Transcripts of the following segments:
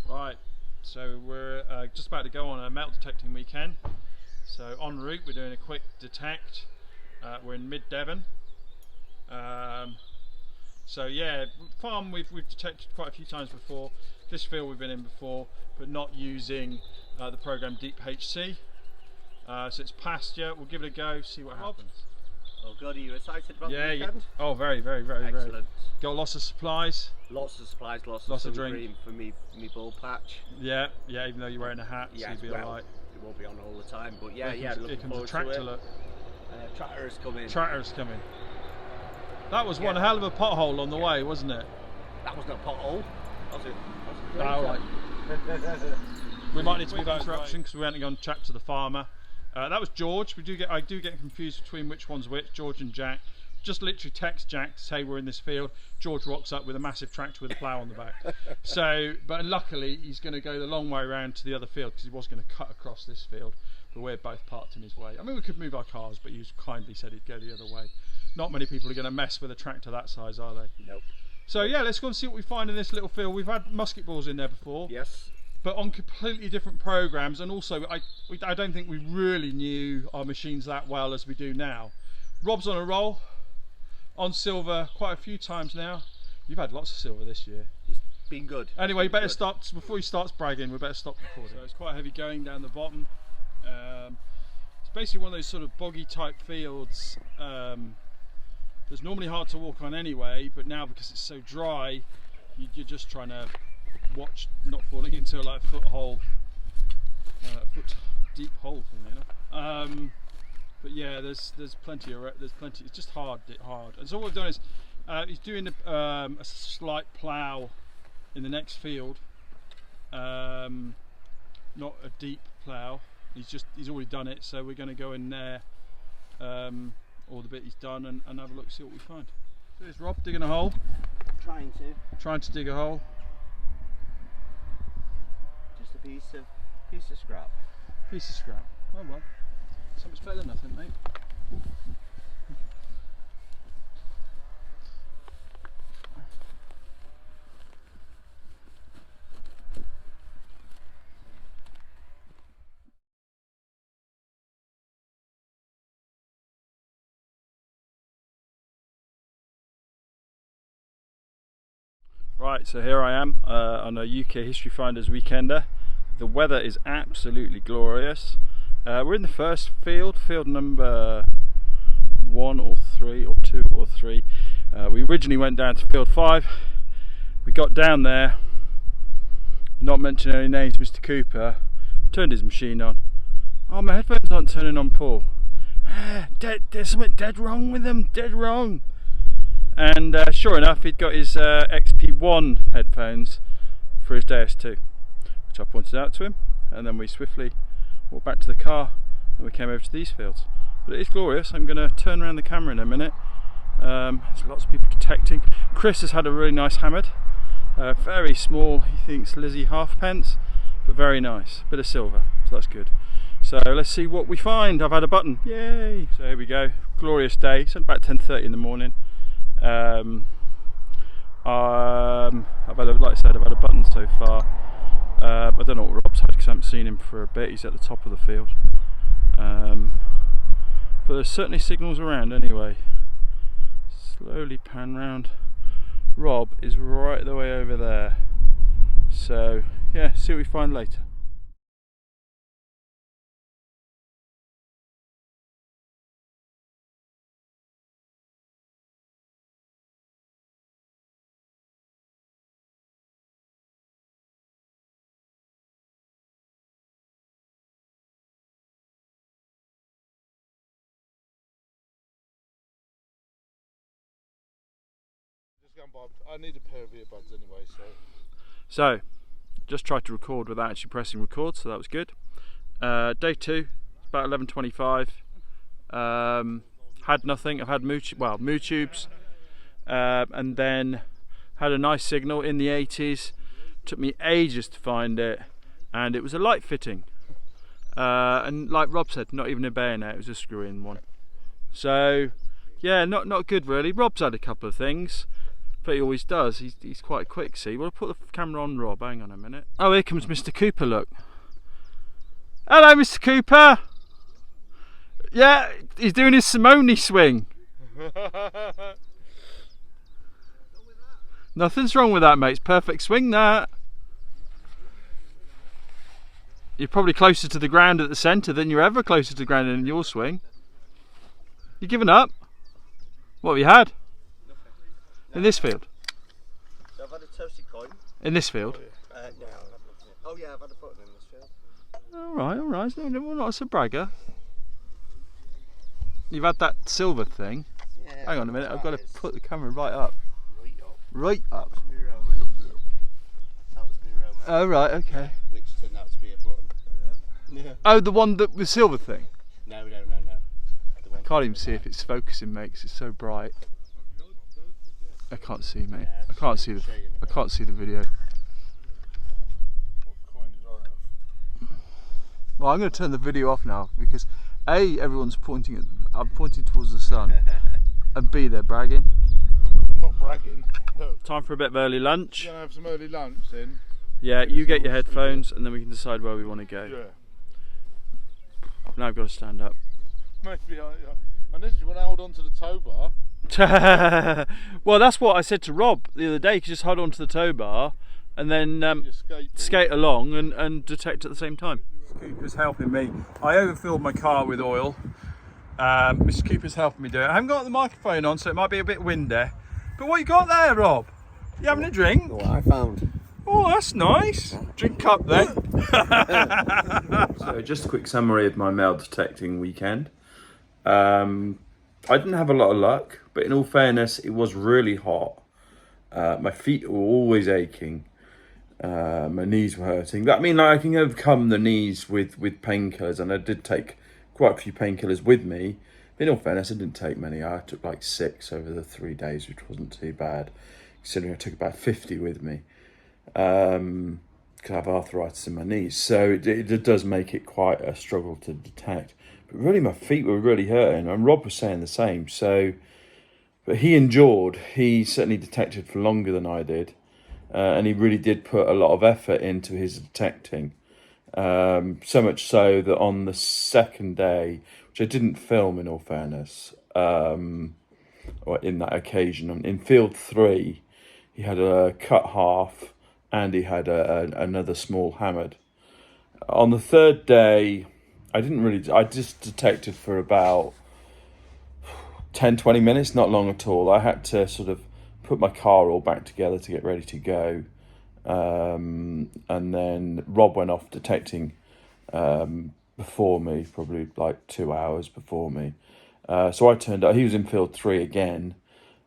Right, so we're just about to go on a metal detecting weekend. So en route we're doing a quick detect. We're in mid-Devon. So yeah, farm we've detected quite a few times before. This field we've been in before, but not using the program Deep HC. So it's pasture. We'll give it a go, see what happens. Oh God, are you excited about the weekend? Yeah. Oh, very. Excellent. Got lots of supplies. Lots of supplies, lots of sun drink. cream for me ball patch. Yeah, even though you're wearing a hat, Yeah, so you'll be well, alright. It won't be on all the time, but yeah, Here comes the tractor, look. Tractor's coming. Tractor's coming. That was one hell of a pothole on the way, wasn't it? That was not a pothole. Was it? No, alright. We might need to move out interruption because we went to go and chat to the farmer. That was George. I do get confused between which one's which, George and Jack. Just literally text Jack to say we're in this field. George rocks up with a massive tractor with a plough on the back. So, but luckily he's going to go the long way around to the other field because he was going to cut across this field, but we're both parked in his way. I mean, we could move our cars, but he kindly said he'd go the other way. Not many people are going to mess with a tractor that size, are they? Nope. So yeah, let's go and see what we find in this little field. We've had musket balls in there before. Yes. But on completely different programs, and also I don't think we really knew our machines that well as we do now. Rob's on a roll, on silver quite a few times now. You've had lots of silver this year. It's been good. Anyway, you better stop, before he starts bragging, we better stop recording. So it's quite heavy going down the bottom. It's basically one of those sort of boggy type fields that's normally hard to walk on anyway, but now because it's so dry, you're just trying to watch not falling into like a foot deep hole thing, you know. But yeah, there's plenty. It's just hard. And so what we've done is he's doing a slight plough in the next field, not a deep plough. He's already done it, so we're going to go in there, all the bit he's done, and have a look, see what we find. So here's Rob digging a hole. Trying to dig a hole. Just a piece of scrap. Piece of scrap. Oh well. So much better than nothing, mate. Right, so here I am on a UK History Finders Weekender. The weather is absolutely glorious. We're in the first field number 1 or 3 or 2 or 3. We originally went down to field 5. We got down there, not mentioning any names, Mr. Cooper turned his machine on. Oh, my headphones aren't turning on, Paul. There's something dead wrong with them, dead wrong. And sure enough, he'd got his XP1 headphones for his DS2, which I pointed out to him, and then we swiftly walked back to the car and we came over to these fields. But it is glorious. I'm going to turn around the camera in a minute. There's lots of people detecting. Chris has had a really nice hammered, very small, he thinks Lizzie halfpence, but very nice, bit of silver, so that's good. So let's see what we find. I've had a button, yay! So here we go, glorious day. It's about 10:30 in the morning. I've had, like I said, I've had a button so far. I don't know what Rob's had because I haven't seen him for a bit. He's at the top of the field, but there's certainly signals around anyway. Slowly pan round. Rob is right the way over there, so yeah, see what we find later. I need a pair of earbuds anyway, so just tried to record without actually pressing record, so that was good. Day 2, about 11:25. Had nothing. I've had moo tubes, and then had a nice signal in the 80s. Took me ages to find it, and it was a light fitting, and like Rob said, not even a bayonet, it was a screw-in one. So yeah, not good really. Rob's had a couple of things. But he always does. He's quite quick. See, we'll put the camera on Rob. Hang on a minute. Oh, here comes Mr. Cooper. Look. Hello, Mr. Cooper. Yeah, he's doing his Simone swing. Nothing's wrong with that, mate. It's perfect swing, that. You're probably closer to the ground at the centre than you're ever closer to the ground in your swing. You giving up? What have you had? In this field? So I've had a toasted coin. In this field? No, I've had nothing. Oh yeah, I've had a button in this field. All right. No, we're not a bragger. You've had that silver thing. Yeah, Hang on a minute, I've got to put the camera right up. Right up. That was me Roman. That was me Roman. Oh right, okay. Which turned out to be a button. Yeah. Oh, the one that was silver thing? No. I can't even see if it's focusing, mate, 'cause it's so bright. I can't see, mate. I can't see the video. What coin did I have? Well, I'm going to turn the video off now because A, everyone's pointing at. I'm pointing towards the sun, and B, they're bragging. I'm not bragging. No. Time for a bit of early lunch. You're gonna have some early lunch then. Yeah, you get your headphones, and then we can decide where we want to go. Yeah. Now I've got to stand up. Maybe I need you want to hold on to the tow bar. Well, that's what I said to Rob the other day. You could just hold on to the tow bar and then skate along and detect at the same time. Cooper's helping me. I overfilled my car with oil. Mr. Cooper's helping me do it. I haven't got the microphone on, so it might be a bit windy. But what you got there, Rob? You having a drink? What I found. Oh, that's nice. Drink up then. So just a quick summary of my male detecting weekend. I didn't have a lot of luck, but in all fairness, it was really hot. My feet were always aching. My knees were hurting. I mean, I can overcome the knees with painkillers, and I did take quite a few painkillers with me. In all fairness, I didn't take many. I took like 6 over the 3 days, which wasn't too bad, considering I took about 50 with me. Because I have arthritis in my knees, so it does make it quite a struggle to detect. But really, my feet were really hurting, and Rob was saying the same. So, but he endured. He certainly detected for longer than I did, and he really did put a lot of effort into his detecting. So much so that on the second day, which I didn't film in all fairness, or in that occasion, in field 3, he had a cut half and he had another small hammered. On the third day, I just detected for about 10-20 minutes, not long at all. I had to sort of put my car all back together to get ready to go. And then Rob went off detecting before me, probably like 2 hours before me. So I turned up. He was in field 3 again,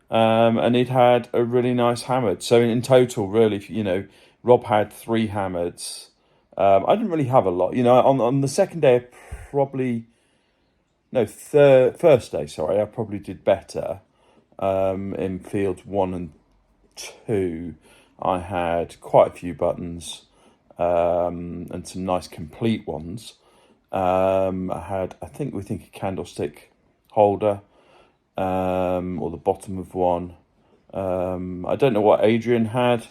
and he'd had a really nice hammered. So in total, really, Rob had 3 hammereds. I didn't really have a lot. On the second day, first day, sorry, I probably did better. In fields 1 and 2, I had quite a few buttons, and some nice complete ones. I had, I think a candlestick holder, or the bottom of one. I don't know what Adrian had.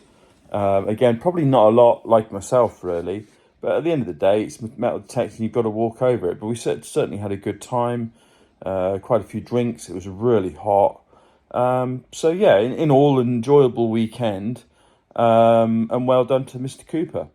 Again, probably not a lot like myself, really. But at the end of the day, it's metal detecting. You've got to walk over it. But we certainly had a good time. Quite a few drinks. It was really hot. So yeah, in all, an enjoyable weekend. And well done to Mr. Cooper.